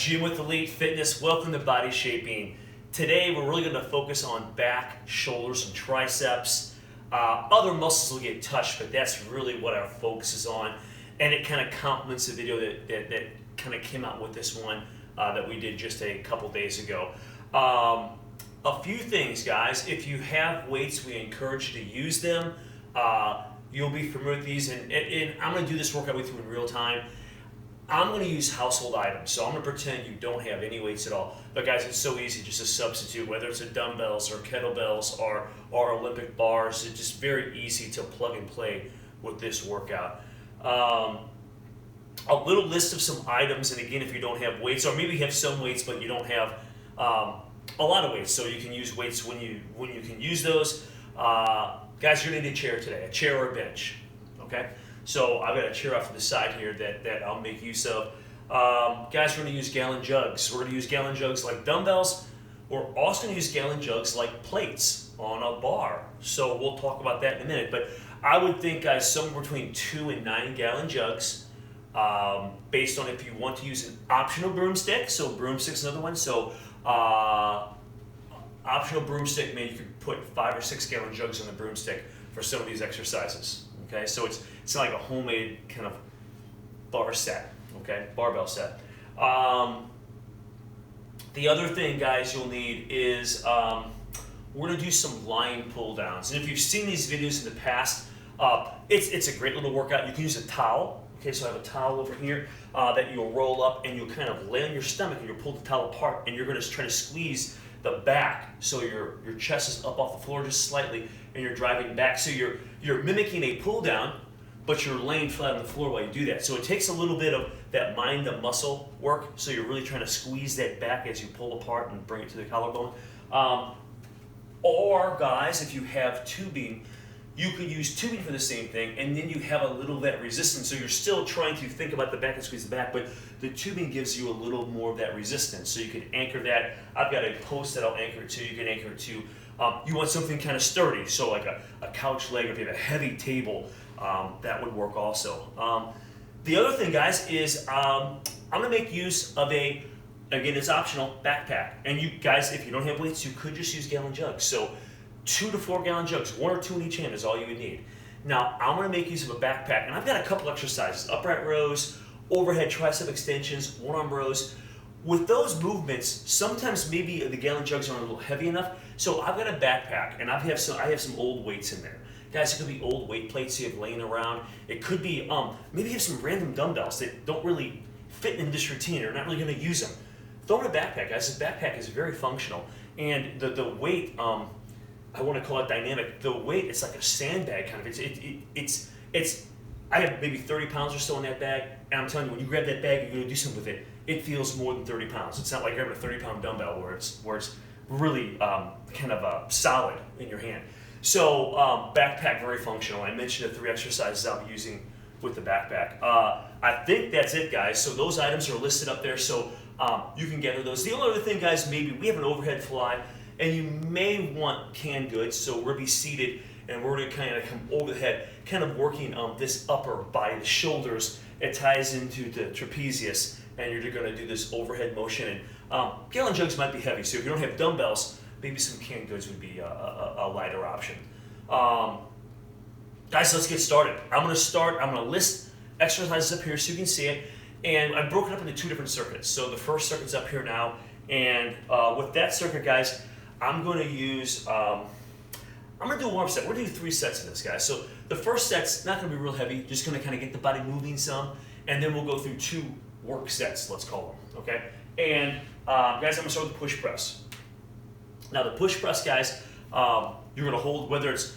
Jim with Elite Fitness. Welcome to Body Shaping. Today we're really going to focus on back, shoulders, and triceps. Other muscles will get touched, but that's really what our focus is on. And it kind of complements the video that kind of came out with this one that we did just a couple days ago. A few things, guys. If you have weights, we encourage you to use them. You'll be familiar with these, and I'm going to do this workout with you in real time. I'm going to use household items, so I'm going to pretend you don't have any weights at all. But guys, it's so easy just to substitute, whether it's dumbbells or kettlebells or Olympic bars. It's just very easy to plug and play with this workout. A little list of some items, and again, if you don't have weights, or maybe you have some weights but you don't have a lot of weights, so you can use weights when you can use those. Guys, you're going to need a chair today, a chair or a bench, okay? So I've got a chair off to the side here that I'll make use of. Guys, we're going to use gallon jugs. We're going to use gallon jugs like dumbbells. We're also going to use gallon jugs like plates on a bar. So we'll talk about that in a minute. But I would think, guys, somewhere between 2 and 9 gallon jugs, based on if you want to use an optional broomstick. So broomstick's another one. So optional broomstick, man, you could put 5 or 6 gallon jugs on the broomstick for some of these exercises. Okay, so it's not like a homemade kind of bar set, okay, barbell set. The other thing, guys, you'll need is we're going to do some lying pull downs. And if you've seen these videos in the past, it's a great little workout. You can use a towel. Okay, so I have a towel over here that you'll roll up and you'll kind of lay on your stomach and you'll pull the towel apart and you're going to try to squeeze the back so your chest is up off the floor just slightly and you're driving back. So you're mimicking a pull down, but you're laying flat on the floor while you do that. So it takes a little bit of that mind to muscle work. So you're really trying to squeeze that back as you pull apart and bring it to the collarbone. Or guys, if you have tubing, you could use tubing for the same thing, and then you have a little of that resistance. So you're still trying to think about the back and squeeze the back, but the tubing gives you a little more of that resistance. So you can anchor that. I've got a post that I'll anchor it to. You can anchor it to. You want something kind of sturdy, so like a couch leg, or if you have a heavy table, that would work also. The other thing, guys, is I'm going to make use of again, it's optional, backpack. And you guys, if you don't have weights, you could just use gallon jugs. So 2 to 4 gallon jugs, 1 or 2 in each hand is all you would need. Now, I'm going to make use of a backpack, and I've got a couple exercises, upright rows, overhead tricep extensions, one-arm rows. With those movements, sometimes maybe the gallon jugs aren't a little heavy enough, so I've got a backpack, and I have some old weights in there. Guys, it could be old weight plates you have laying around. It could be, maybe you have some random dumbbells that don't really fit in this routine, or not really going to use them. Throw in a backpack, guys. This backpack is very functional, and the weight, I want to call it dynamic. The weight, it's like a sandbag kind of. It's. I have maybe 30 pounds or so in that bag, and I'm telling you, when you grab that bag, you're going to do something with it. It feels more than 30 pounds. It's not like grabbing a 30-pound dumbbell where it's really kind of solid in your hand. So backpack, very functional. I mentioned the 3 exercises I'll be using with the backpack. I think that's it, guys. So those items are listed up there, so you can gather those. The only other thing, guys, maybe we have an overhead fly. And you may want canned goods, so we'll be seated and we're going to kind of come over the head, kind of working this upper body, the shoulders. It ties into the trapezius, and you're going to do this overhead motion. And gallon jugs might be heavy, so if you don't have dumbbells, maybe some canned goods would be a lighter option. Guys, let's get started. I'm going to list exercises up here so you can see it. And I've broken up into 2 different circuits. So the first circuit's up here now. And with that circuit, guys, I'm going to use, I'm going to do a warm set. We're going to do 3 sets of this, guys. So the first set's not going to be real heavy, just going to kind of get the body moving some, and then we'll go through 2 work sets, let's call them, okay? And guys, I'm going to start with the push press. Now the push press, guys, you're going to hold, whether it's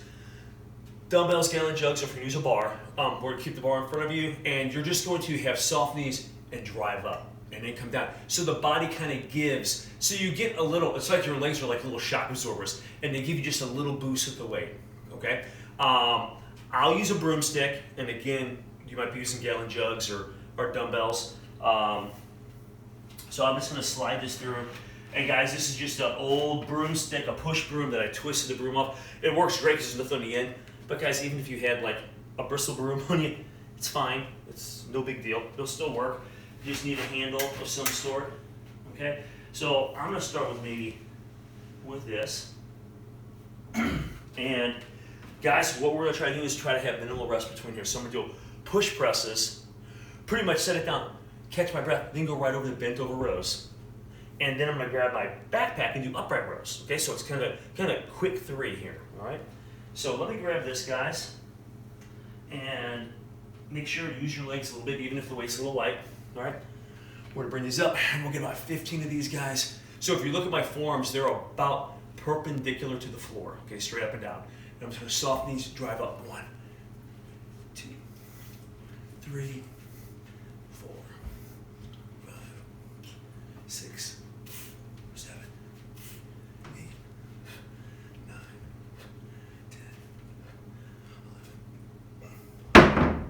dumbbells, gallon jugs, or if you use a bar, we're going to keep the bar in front of you, and you're just going to have soft knees and drive up. And then come down. So the body kind of gives. So you get a little, it's like your legs are like little shock absorbers, and they give you just a little boost with the weight, okay? I'll use a broomstick, and again, you might be using gallon jugs or dumbbells. So I'm just gonna slide this through. And guys, this is just an old broomstick, a push broom that I twisted the broom off. It works great because there's nothing on the end. But guys, even if you had like a bristle broom on you, it's fine. It's no big deal. It'll still work. You just need a handle of some sort. Okay, so I'm gonna start with maybe with this. And guys, what we're gonna try to do is try to have minimal rest between here. So I'm gonna do push presses, pretty much set it down, catch my breath, then go right over the bent over rows. And then I'm gonna grab my backpack and do upright rows. Okay, so it's kind of quick 3 here, all right? So let me grab this, guys, and make sure to use your legs a little bit, even if the weight's a little light, all right? We're gonna bring these up, and we'll get about 15 of these guys. So if you look at my forearms, they're about perpendicular to the floor, okay, straight up and down. And I'm just gonna soften these, drive up. 1, 2, 3, 4, 5, 6, 7, 8, 9, 10, 11.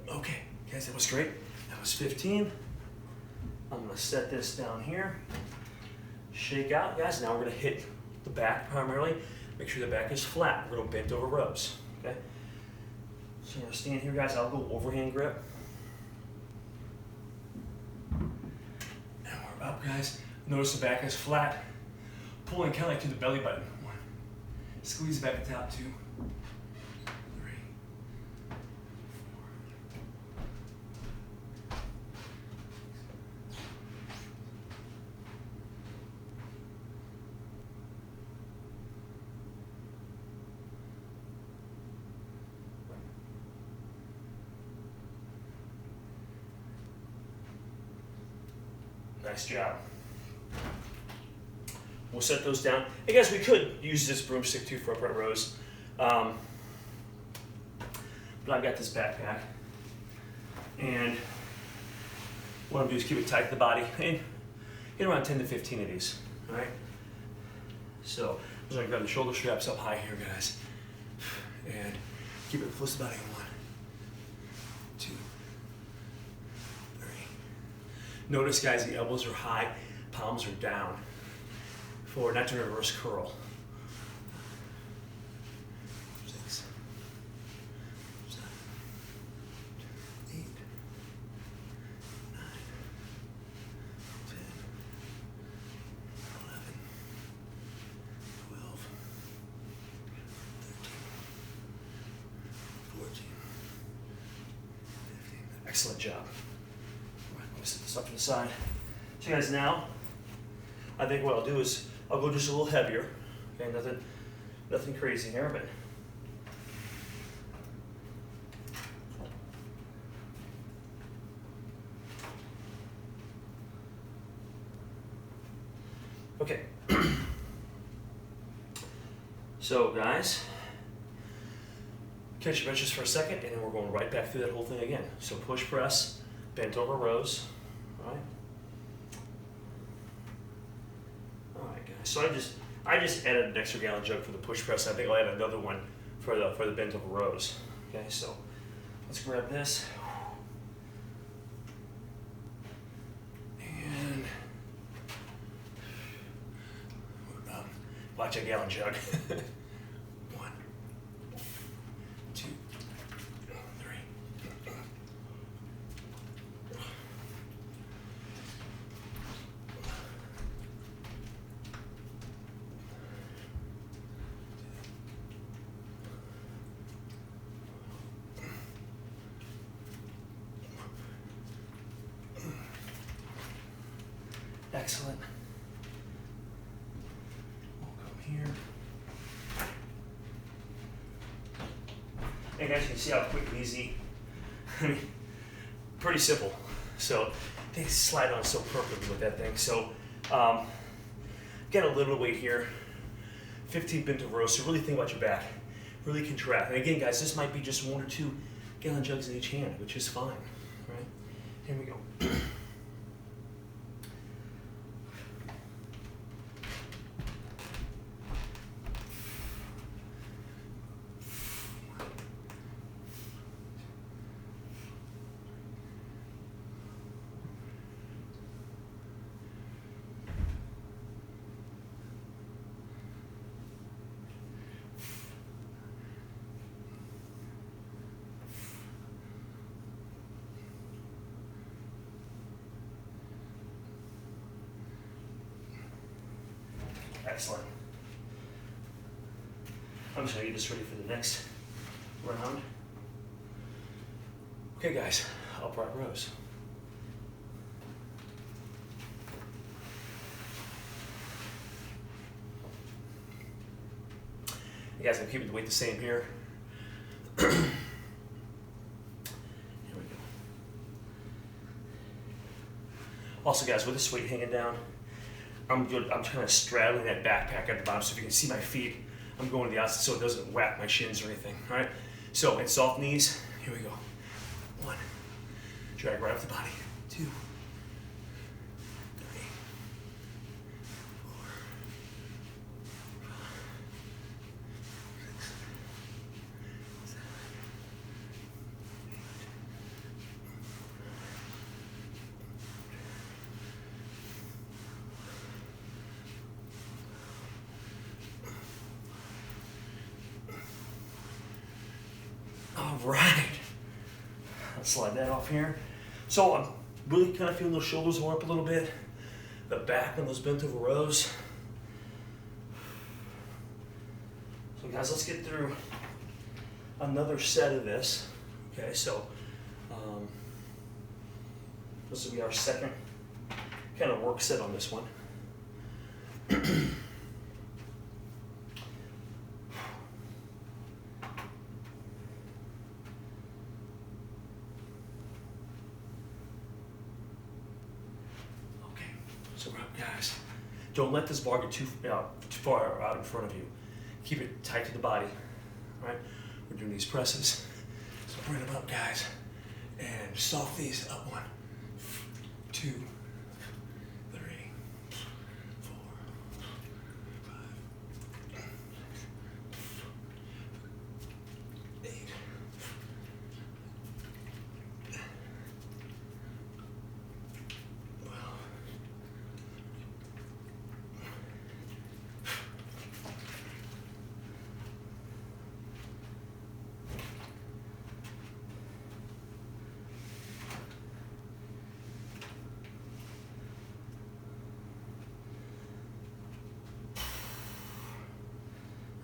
Okay, guys, that was great. That was 15. I'm gonna set this down here. Shake out, guys. Now we're gonna hit the back primarily. Make sure the back is flat. We're gonna bent over rows, okay? So I'm gonna stand here, guys. I'll go overhand grip. And we're up, guys. Notice the back is flat. Pulling kind of like to the belly button. 1. Squeeze back at the top. 2, 3, 4. Nice job. We'll set those down. Hey guys, we could use this broomstick too for upright rows. But I've got this backpack. And what I'm gonna do is keep it tight to the body and get around 10 to 15 of these, all right? So I'm just gonna grab the shoulder straps up high here, guys. And keep it close to the body. 1, 2, 3. Notice, guys, the elbows are high, palms are down. 4, not to reverse curl. 6, 7, 8, 9, 10, 11, 12, 13, 14, 15. Excellent job. All right, I'm gonna set this up to the side. So guys, now, I think what I'll do is I'll go just a little heavier. Okay, nothing crazy here, but okay. So guys, catch your benches for a second, and then we're going right back through that whole thing again. So push press, bent over rows, all right? So I just added an extra gallon jug for the push press. I think I'll add another one for the bent over rows. Okay, so let's grab this. And watch a gallon jug. 1, 2, 3. Excellent. We'll come here. And guys, you can see how quick and easy. I mean, pretty simple. So they slide on so perfectly with that thing. So get a little bit of weight here. 15 bent over rows. So really think about your back. Really contract. And again, guys, this might be just 1 or 2 gallon jugs in each hand, which is fine. Right? Here we go. Excellent. I'm just gonna get this ready for the next round. Okay guys, upright rows. You guys, I'm keeping the weight the same here. Here we go. Also guys, with this weight hanging down, I'm kind of straddling that backpack at the bottom, so if you can see my feet, I'm going to the outside so it doesn't whack my shins or anything, all right? So, in soft knees, here we go. 1, drag right off the body. 2, 3, 4, 5, 6, 7, 8. All right. Let's slide that off here. So I'm really kind of feeling those shoulders go up a little bit, the back on those bent over rows. So guys, let's get through another set of this. Okay, so this will be our second kind of work set on this one. So we're up, guys. Don't let this bar get too far out in front of you. Keep it tight to the body. All right? We're doing these presses. So bring them up, guys. And soft these up. 1, 2, 3, 4, 5, 6, 8.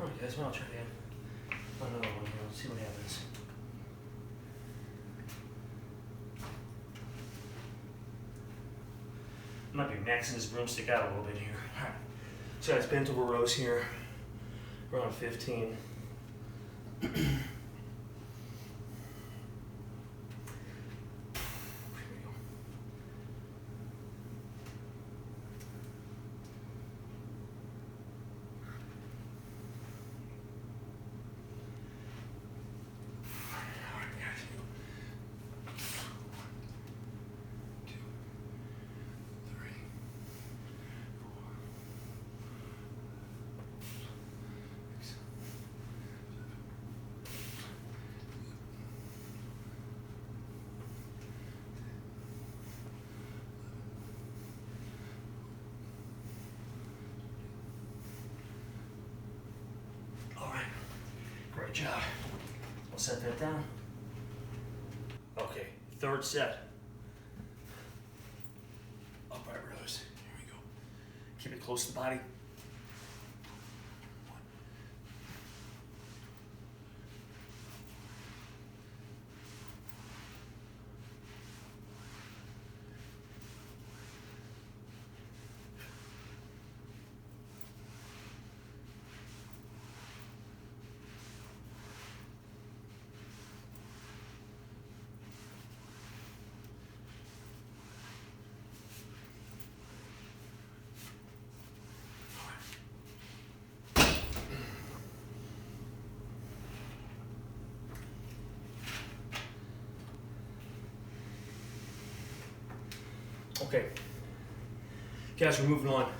Alright guys, well, I'll try again. Another one here, let's see what happens. Might be maxing this broomstick out a little bit here. Alright, so guys, bent over rows here, around 15. Great job. We'll set that down. Okay, third set. Upright rows. Here we go. Keep it close to the body. Okay, guys, we're moving on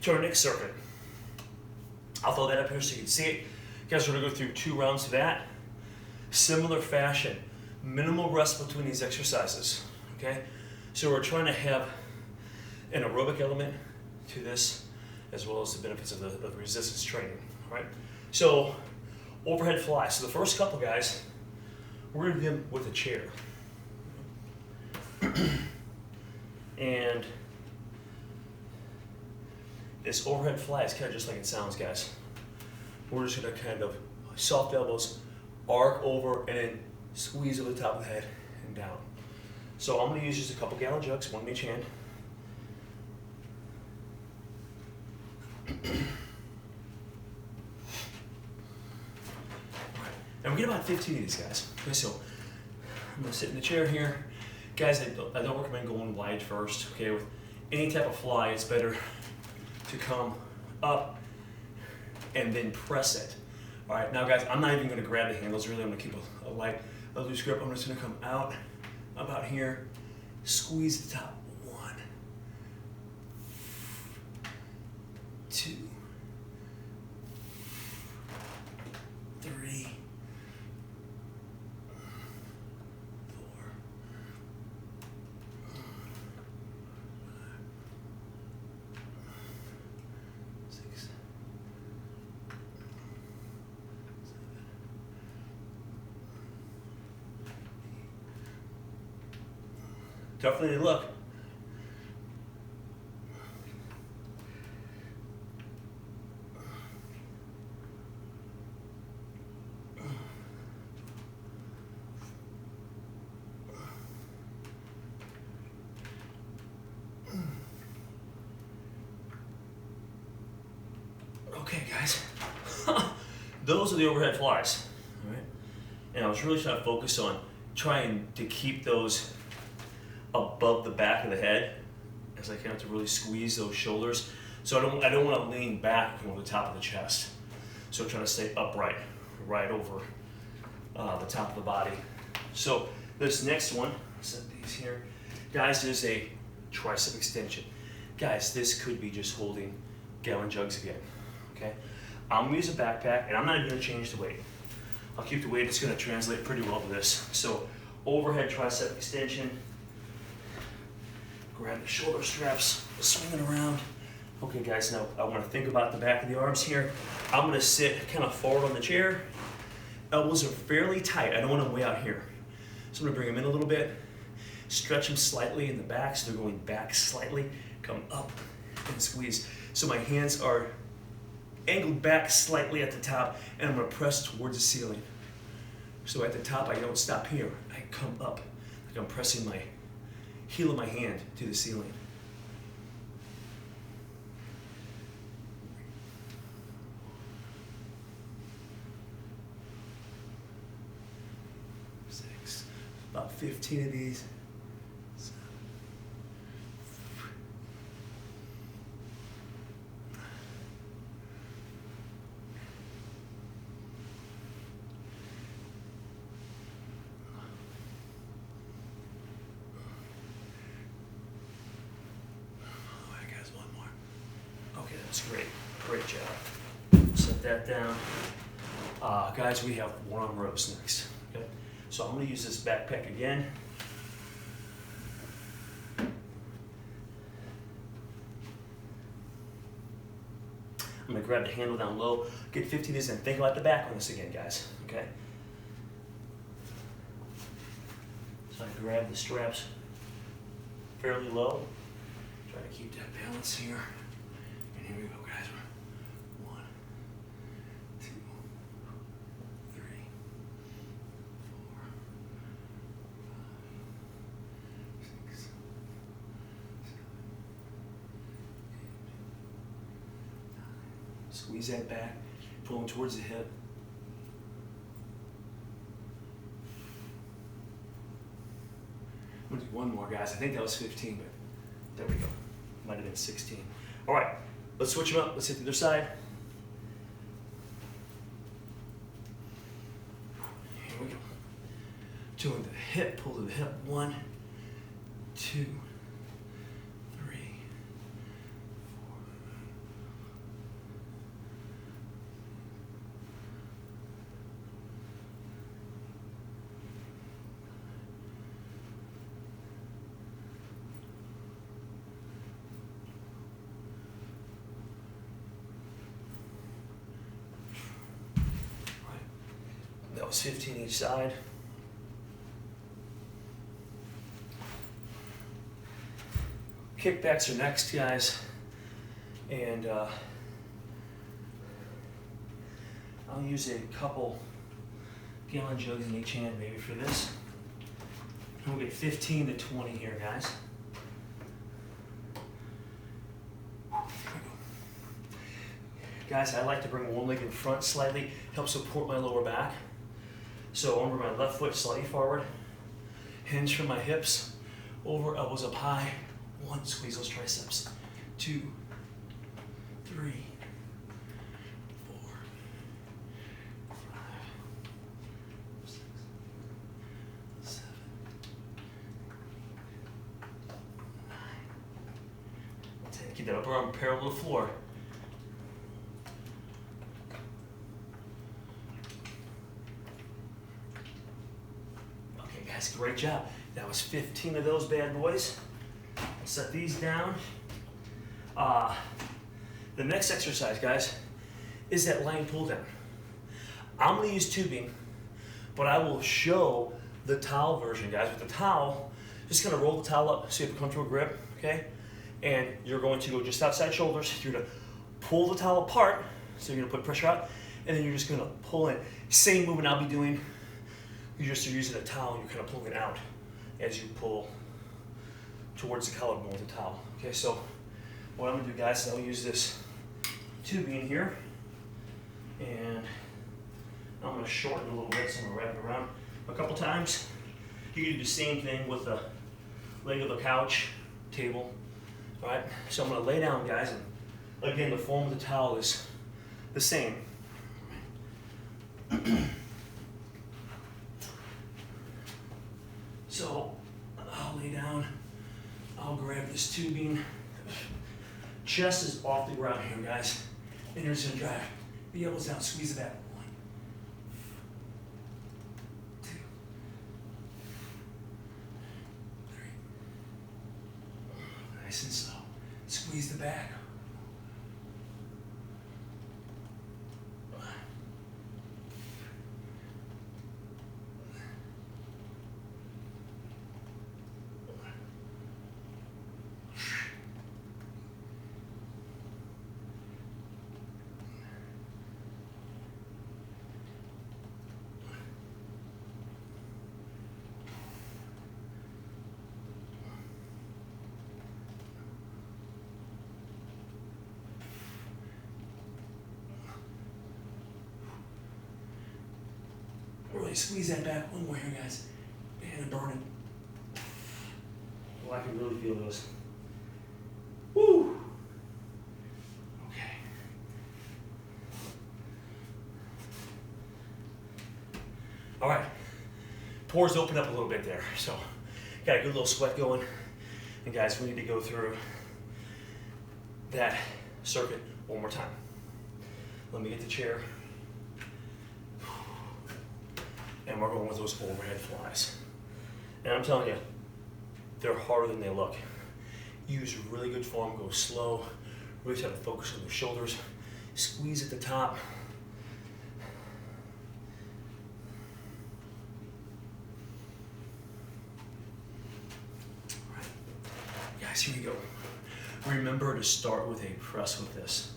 to our next circuit. I'll throw that up here so you can see it. Guys, we're gonna go through 2 rounds of that. Similar fashion, minimal rest between these exercises, okay? So we're trying to have an aerobic element to this, as well as the benefits of the resistance training, all right? So, overhead fly. So the first couple, guys, we're gonna do them with a chair. And this overhead fly is kind of just like it sounds, guys. We're just gonna kind of soft elbows, arc over, and then squeeze over the top of the head and down. So I'm gonna use just a couple gallon jugs, one in each hand. And we get about 15 of these, guys. Okay, so I'm gonna sit in the chair here. Guys, I don't recommend going wide first, okay? With any type of fly, it's better to come up and then press it. All right, now guys, I'm not even gonna grab the handles really. I'm gonna keep a loose grip. I'm just gonna come out about here, squeeze the top. 1, 2, 3, 4, 6, 7. Tougher than they look. Okay, guys. Those are the overhead flies. All right. And I was really trying to focus on trying to keep those above the back of the head, as I can, to really squeeze those shoulders. So I don't want to lean back over the top of the chest. So I'm trying to stay upright, right over the top of the body. So this next one, set these here, guys, is a tricep extension. Guys, this could be just holding gallon jugs again. Okay, I'm gonna use a backpack, and I'm not even gonna change the weight. I'll keep the weight. It's gonna translate pretty well to this. So overhead tricep extension. Grab the shoulder straps, swinging around. Okay, guys, now I want to think about the back of the arms here. I'm going to sit kind of forward on the chair. Elbows are fairly tight. I don't want them way out here. So I'm going to bring them in a little bit, stretch them slightly in the back so they're going back slightly, come up and squeeze. So my hands are angled back slightly at the top, and I'm going to press towards the ceiling. So at the top, I don't stop here. I come up, like I'm pressing my heel of my hand to the ceiling. Six, about 15 of these. 7, 9. Okay, that's great. Great job. Set that down. Guys, we have one-arm rows next. Okay, so I'm going to use this backpack again. I'm going to grab the handle down low, get 15 of these, and think about the back on this again, guys. Okay. So I grab the straps fairly low. Try to keep that balance here. And here we go, guys. 1, 2, 3, 4, 5, 6, 7, 8, 9. Squeeze that back, pulling towards the hip. I'm gonna do one more, guys. I think that was 15, but there we go. Might have been 16. All right, let's switch them up. Let's hit the other side. Here we go. Doing the hip, pull to the hip. 1, 2, 3, 4. That was 15 each side. Kickbacks are next, guys. And I'll use a couple gallon jugs in each hand maybe for this. We'll get 15 to 20 here, guys. Guys, I like to bring one leg in front slightly, help support my lower back. So under my left foot slightly forward, hinge from my hips, over, elbows up high. 1, squeeze those triceps. 2, 3, 4, 5, 6, 7, 9, 10. Keep that upper arm parallel to the floor. Okay, guys, great job. That was 15 of those bad boys. I'll set these down. The next exercise, guys, is that lying pull down. I'm gonna use tubing, but I will show the towel version, guys. With the towel, just gonna roll the towel up so you have a comfortable grip, okay? And you're going to go just outside shoulders. You're gonna pull the towel apart, so you're gonna put pressure out, and then you're just gonna pull in. Same movement I'll be doing. You just are using a towel, you're kind of pulling it out as you pull towards the collarbone with the towel. Okay, so what I'm gonna do, guys, is I'll use this tubing here, and I'm gonna shorten it a little bit, so I'm gonna wrap it around a couple times. You can do the same thing with the leg of the couch, table. All right, so I'm gonna lay down, guys, and again, the form of the towel is the same. So I'll lay down, I'll grab this tubing. Chest is off the ground here, guys. And you're just gonna drive the elbows down, squeeze the back. 1, 2, 3. Nice and slow. Squeeze the back. Really squeeze that back one more here, guys. Man, I'm burning. Oh, I can really feel those. Woo! Okay. All right. Pores open up a little bit there, so got a good little sweat going. And guys, we need to go through that circuit one more time. Let me get the chair. And we're going with those overhead flies. And I'm telling you, they're harder than they look. Use really good form, go slow, really try to focus on the shoulders, squeeze at the top. All right. Guys, here we go. Remember to start with a press with this.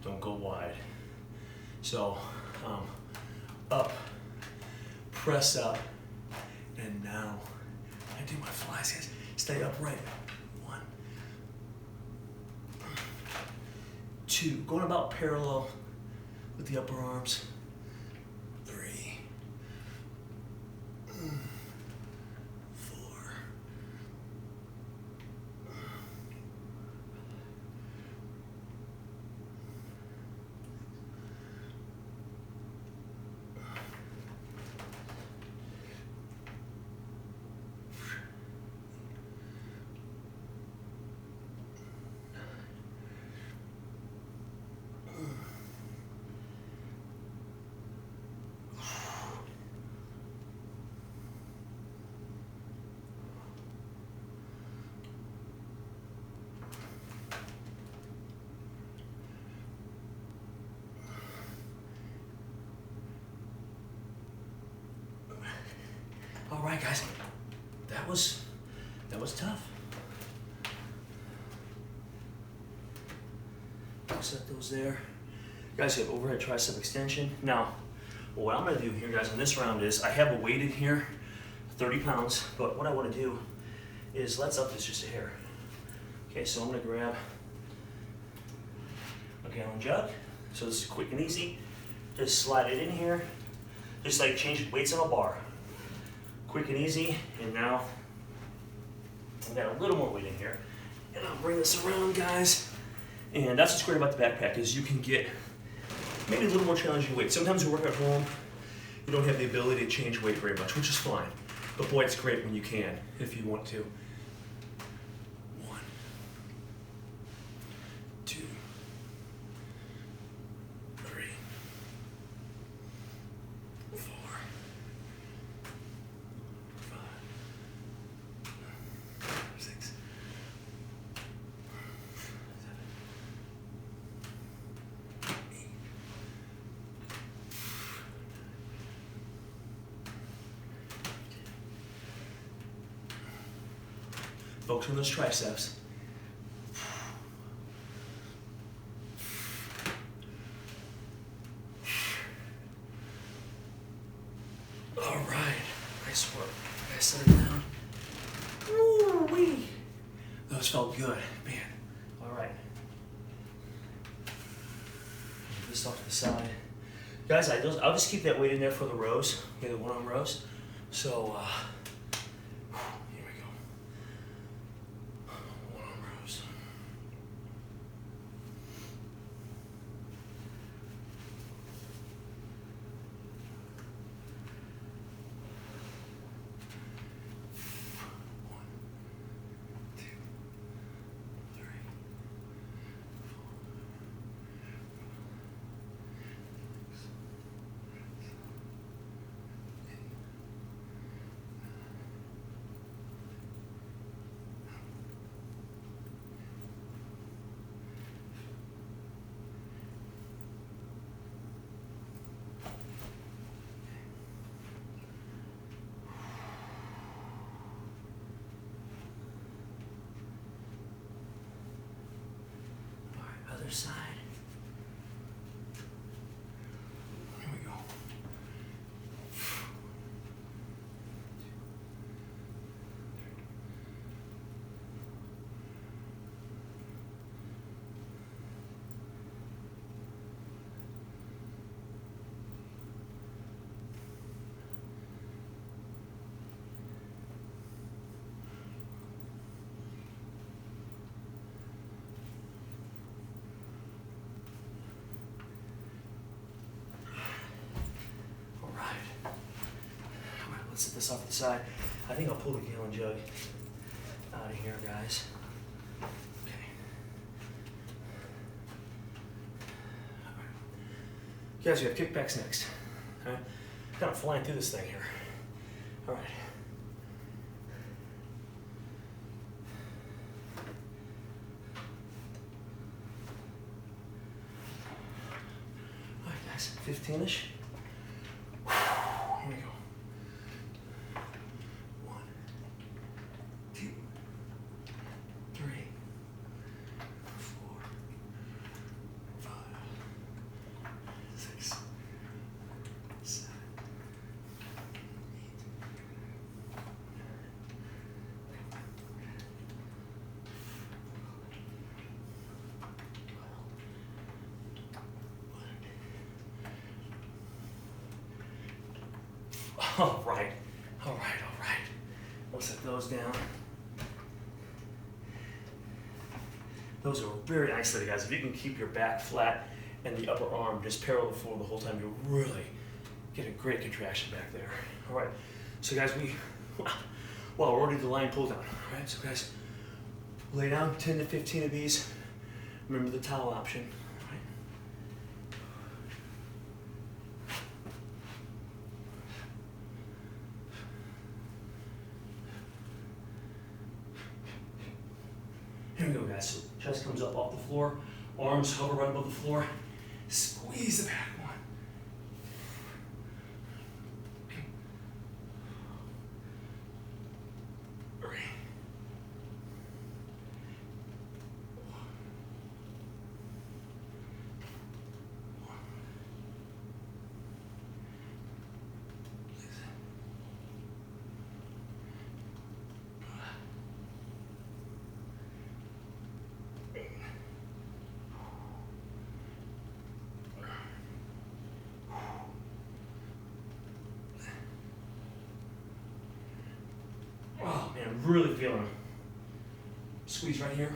Don't go wide. So, up. Press up, and now I do my flies, guys. Stay upright. 1, 2, going about parallel with the upper arms. 3, 4. All right, guys, that was tough. set those there. Guys, you have overhead tricep extension. Now, what I'm gonna do here, guys, on this round is, I have a weight in here, 30 pounds, but what I wanna do is, let's up this just a hair. Okay, so I'm gonna grab a gallon jug. So this is quick and easy. Just slide it in here. Just like change weights on a bar. Quick and easy, and now I've got a little more weight in here. And I'll bring this around, guys. And that's what's great about the backpack, is you can get maybe a little more challenging weight. Sometimes you work at home, you don't have the ability to change weight very much, which is fine. But boy, it's great when you can, if you want to. 1, 2, 3, 4, 5, 6, 7, 8. Focus on those triceps. All right, nice work. Guys, set it down. Woo-wee. Those felt good, man. All right. Move this off to the side. Guys, I'll just keep that weight in there for the rows, okay, the one-arm rows. So, here we go. One-arm rows. Other side. Here we go. Let's set this off to the side. I think I'll pull the gallon jug out of here, guys. Okay. All right. Guys, we have kickbacks next. All right. Kind of flying through this thing here. All right. All right, guys. 15-ish. Here we go. 1, 2, 3, 4, 5, 6, 7, 8, 9, 10. All right. We'll set those down. Those are very isolated, guys. If you can keep your back flat and the upper arm just parallel to the floor the whole time, you'll really get a great contraction back there. All right. So, guys, we're already the line pull down. All right. So, guys, lay down 10 to 15 of these. Remember the towel option. Here we go, guys. So chest comes up off the floor, arms hover right above the floor. Squeeze the back one. Okay. 3. I'm really feeling them. Squeeze right here.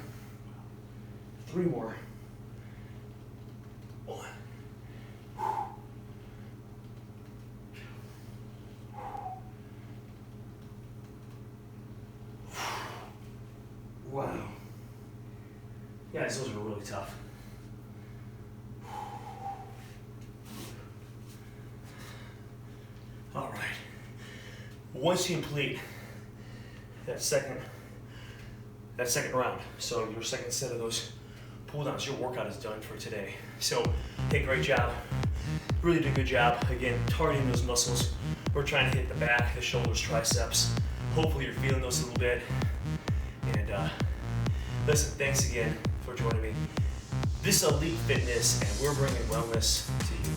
3 more. 1. Wow. Guys, those are really tough. All right. Once you complete that second round, so your second set of those pull downs, your workout is done for today. So, hey, great job. Really did a good job. Again, targeting those muscles. We're trying to hit the back, the shoulders, triceps. Hopefully you're feeling those a little bit. And listen, thanks again for joining me. This is Elite Fitness, and we're bringing wellness to you.